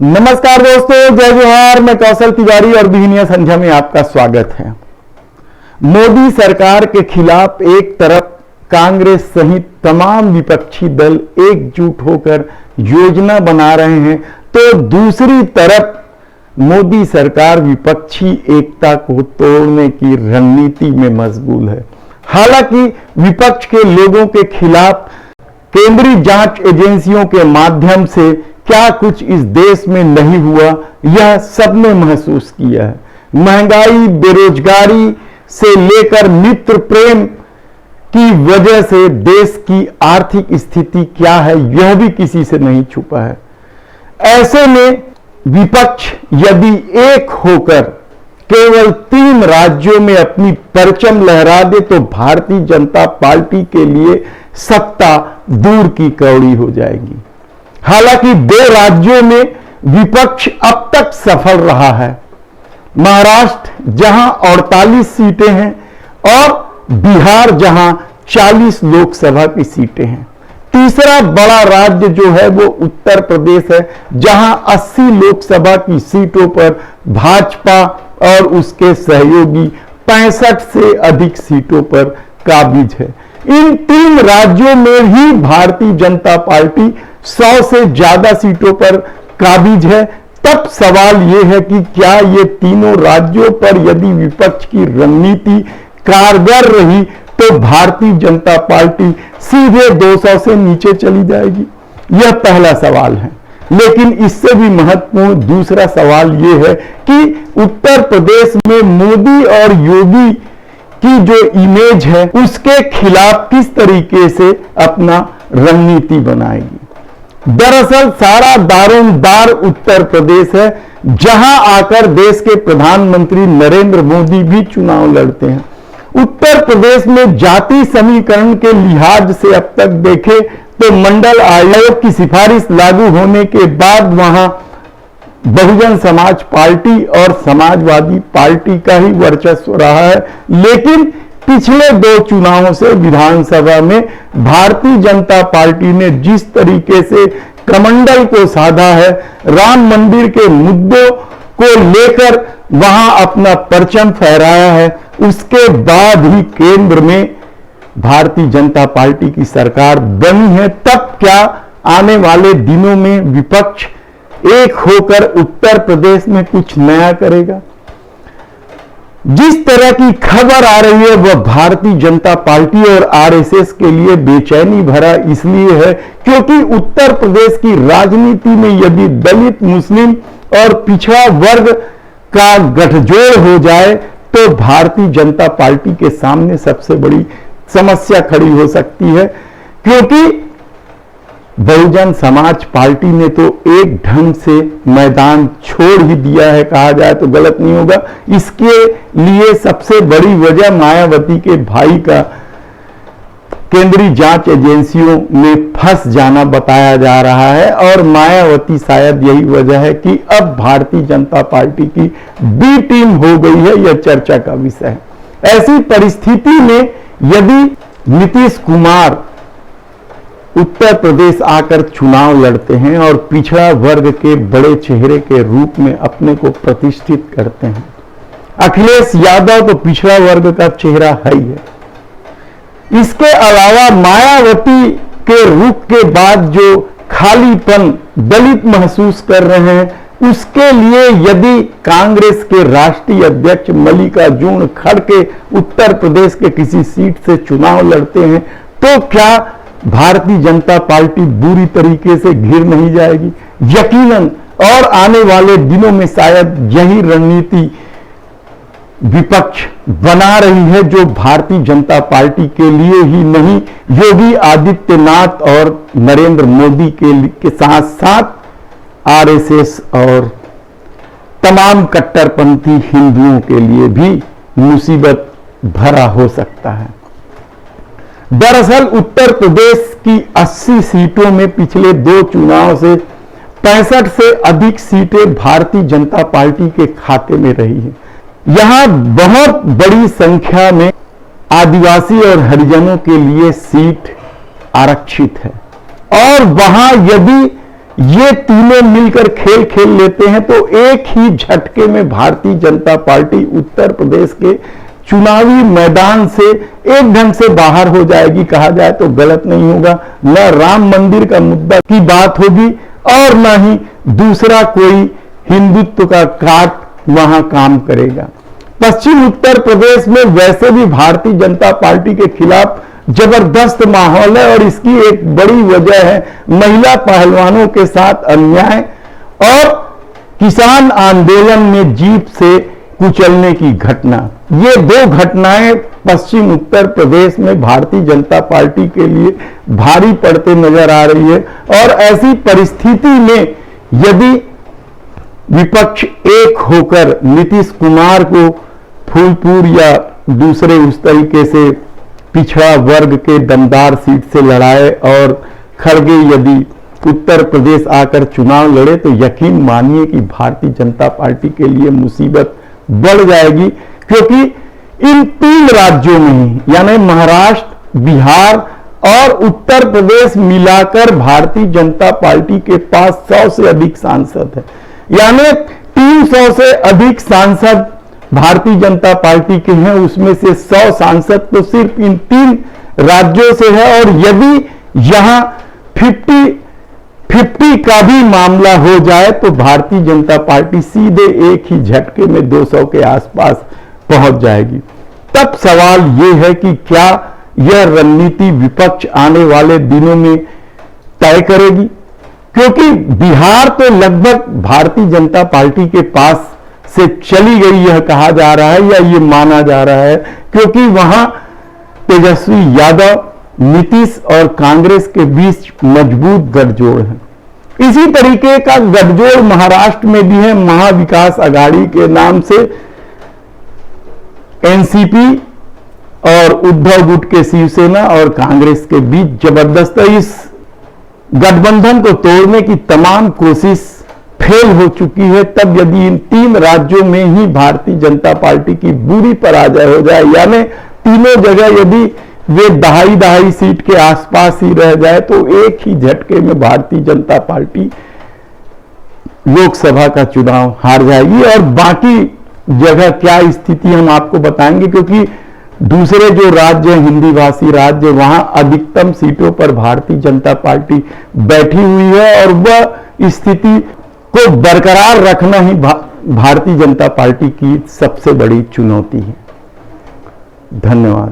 नमस्कार दोस्तों, जय जोहार। मैं कौशल तिवारी और बिहनिया संध्या में आपका स्वागत है। मोदी सरकार के खिलाफ एक तरफ कांग्रेस सहित तमाम विपक्षी दल एकजुट होकर योजना बना रहे हैं, तो दूसरी तरफ मोदी सरकार विपक्षी एकता को तोड़ने की रणनीति में मशगूल है। हालांकि विपक्ष के लोगों के खिलाफ केंद्रीय जांच एजेंसियों के माध्यम से क्या कुछ इस देश में नहीं हुआ, यह सबने महसूस किया है। महंगाई, बेरोजगारी से लेकर मित्र प्रेम की वजह से देश की आर्थिक स्थिति क्या है, यह भी किसी से नहीं छुपा है। ऐसे में विपक्ष यदि एक होकर केवल 3 राज्यों में अपनी परचम लहरा दे तो भारतीय जनता पार्टी के लिए सत्ता दूर की कौड़ी हो जाएगी। हालांकि 2 राज्यों में विपक्ष अब तक सफल रहा है। महाराष्ट्र जहां 48 सीटें हैं और बिहार जहां 40 लोकसभा की सीटें हैं। तीसरा बड़ा राज्य जो है वो उत्तर प्रदेश है, जहां 80 लोकसभा की सीटों पर भाजपा और उसके सहयोगी 65 से अधिक सीटों पर काबिज है। इन 3 राज्यों में ही भारतीय जनता पार्टी 100 से ज्यादा सीटों पर काबिज है। तब सवाल यह है कि क्या ये तीनों राज्यों पर यदि विपक्ष की रणनीति कारगर रही तो भारतीय जनता पार्टी सीधे 200 से नीचे चली जाएगी? यह पहला सवाल है। लेकिन इससे भी महत्वपूर्ण दूसरा सवाल यह है कि उत्तर प्रदेश में मोदी और योगी की जो इमेज है उसके खिलाफ किस तरीके से अपना रणनीति बनाएगी। दरअसल सारा दारोमदार उत्तर प्रदेश है, जहां आकर देश के प्रधानमंत्री नरेंद्र मोदी भी चुनाव लड़ते हैं। उत्तर प्रदेश में जाति समीकरण के लिहाज से अब तक देखें तो मंडल आयोग की सिफारिश लागू होने के बाद वहां बहुजन समाज पार्टी और समाजवादी पार्टी का ही वर्चस्व रहा है। लेकिन पिछले 2 चुनावों से विधानसभा में भारतीय जनता पार्टी ने जिस तरीके से कमंडल को साधा है, राम मंदिर के मुद्दों को लेकर वहां अपना परचम फहराया है, उसके बाद ही केंद्र में भारतीय जनता पार्टी की सरकार बनी है। तब क्या आने वाले दिनों में विपक्ष एक होकर उत्तर प्रदेश में कुछ नया करेगा? जिस तरह की खबर आ रही है वह भारतीय जनता पार्टी और आरएसएस के लिए बेचैनी भरा इसलिए है क्योंकि उत्तर प्रदेश की राजनीति में यदि दलित, मुस्लिम और पिछड़ा वर्ग का गठजोड़ हो जाए तो भारतीय जनता पार्टी के सामने सबसे बड़ी समस्या खड़ी हो सकती है। क्योंकि बहुजन समाज पार्टी ने तो एक ढंग से मैदान छोड़ ही दिया है, कहा जाए तो गलत नहीं होगा। इसके लिए सबसे बड़ी वजह मायावती के भाई का केंद्रीय जांच एजेंसियों में फंस जाना बताया जा रहा है और मायावती शायद यही वजह है कि अब भारतीय जनता पार्टी की बी टीम हो गई है, यह चर्चा का विषय है। ऐसी परिस्थिति में यदि नीतीश कुमार उत्तर प्रदेश आकर चुनाव लड़ते हैं और पिछड़ा वर्ग के बड़े चेहरे के रूप में अपने को प्रतिष्ठित करते हैं, अखिलेश यादव तो पिछड़ा वर्ग का चेहरा है ही है। इसके अलावा मायावती के रुख के बाद जो खालीपन दलित महसूस कर रहे हैं, उसके लिए यदि कांग्रेस के राष्ट्रीय अध्यक्ष मल्लिकार्जुन खड़गे उत्तर प्रदेश के किसी सीट से चुनाव लड़ते हैं तो क्या भारतीय जनता पार्टी बुरी तरीके से घिर नहीं जाएगी? यकीनन। और आने वाले दिनों में शायद यही रणनीति विपक्ष बना रही है, जो भारतीय जनता पार्टी के लिए ही नहीं, योगी आदित्यनाथ और नरेंद्र मोदी के साथ साथ आरएसएस और तमाम कट्टरपंथी हिंदुओं के लिए भी मुसीबत भरा हो सकता है। दरअसल उत्तर प्रदेश की 80 सीटों में पिछले 2 चुनाव से 65 से अधिक सीटें भारतीय जनता पार्टी के खाते में रही है। यहां बहुत बड़ी संख्या में आदिवासी और हरिजनों के लिए सीट आरक्षित है और वहां यदि ये तीनों मिलकर खेल खेल लेते हैं तो एक ही झटके में भारतीय जनता पार्टी उत्तर प्रदेश के चुनावी मैदान से एक ढंग से बाहर हो जाएगी, कहा जाए तो गलत नहीं होगा। न राम मंदिर का मुद्दा की बात होगी और न ही दूसरा कोई हिंदुत्व का काट वहां काम करेगा। पश्चिम उत्तर प्रदेश में वैसे भी भारतीय जनता पार्टी के खिलाफ जबरदस्त माहौल है और इसकी एक बड़ी वजह है महिला पहलवानों के साथ अन्याय और किसान आंदोलन में जीप से कुचलने की घटना। ये दो घटनाएं पश्चिम उत्तर प्रदेश में भारतीय जनता पार्टी के लिए भारी पड़ते नजर आ रही है और ऐसी परिस्थिति में यदि विपक्ष एक होकर नीतीश कुमार को फूलपुर या दूसरे उस तरीके से पिछड़ा वर्ग के दमदार सीट से लड़ाए और खड़गे यदि उत्तर प्रदेश आकर चुनाव लड़े तो यकीन मानिए कि भारतीय जनता पार्टी के लिए मुसीबत बढ़ जाएगी, क्योंकि इन तीन राज्यों में ही यानी महाराष्ट्र, बिहार और उत्तर प्रदेश मिलाकर भारतीय जनता पार्टी के पास 100 से अधिक सांसद है, यानी 300 से अधिक सांसद भारतीय जनता पार्टी के हैं। उसमें से 100 सांसद तो सिर्फ इन तीन राज्यों से है और यदि यहां 50-50 का भी मामला हो जाए तो भारतीय जनता पार्टी सीधे एक ही झटके में 200 के आसपास पहुंच जाएगी। तब सवाल यह है कि क्या यह रणनीति विपक्ष आने वाले दिनों में तय करेगी, क्योंकि बिहार तो लगभग भारतीय जनता पार्टी के पास से चली गई यह कहा जा रहा है या ये माना जा रहा है, क्योंकि वहां तेजस्वी यादव, नीतीश और कांग्रेस के बीच मजबूत गठजोड़ है। इसी तरीके का गठजोड़ महाराष्ट्र में भी है। महाविकास आघाड़ी के नाम से एनसीपी और उद्धव गुट के शिवसेना और कांग्रेस के बीच जबरदस्त इस गठबंधन को तोड़ने की तमाम कोशिश फेल हो चुकी है। तब यदि इन तीन राज्यों में ही भारतीय जनता पार्टी की बुरी पराजय हो जाए, यानी तीनों जगह यदि वे दहाई सीट के आसपास ही रह जाए तो एक ही झटके में भारतीय जनता पार्टी लोकसभा का चुनाव हार जाएगी। और बाकी जगह क्या स्थिति हम आपको बताएंगे, क्योंकि दूसरे जो राज्य हैं, हिंदी भाषी राज्य, वहां अधिकतम सीटों पर भारतीय जनता पार्टी बैठी हुई है और वह स्थिति को बरकरार रखना ही भारतीय जनता पार्टी की सबसे बड़ी चुनौती है। धन्यवाद।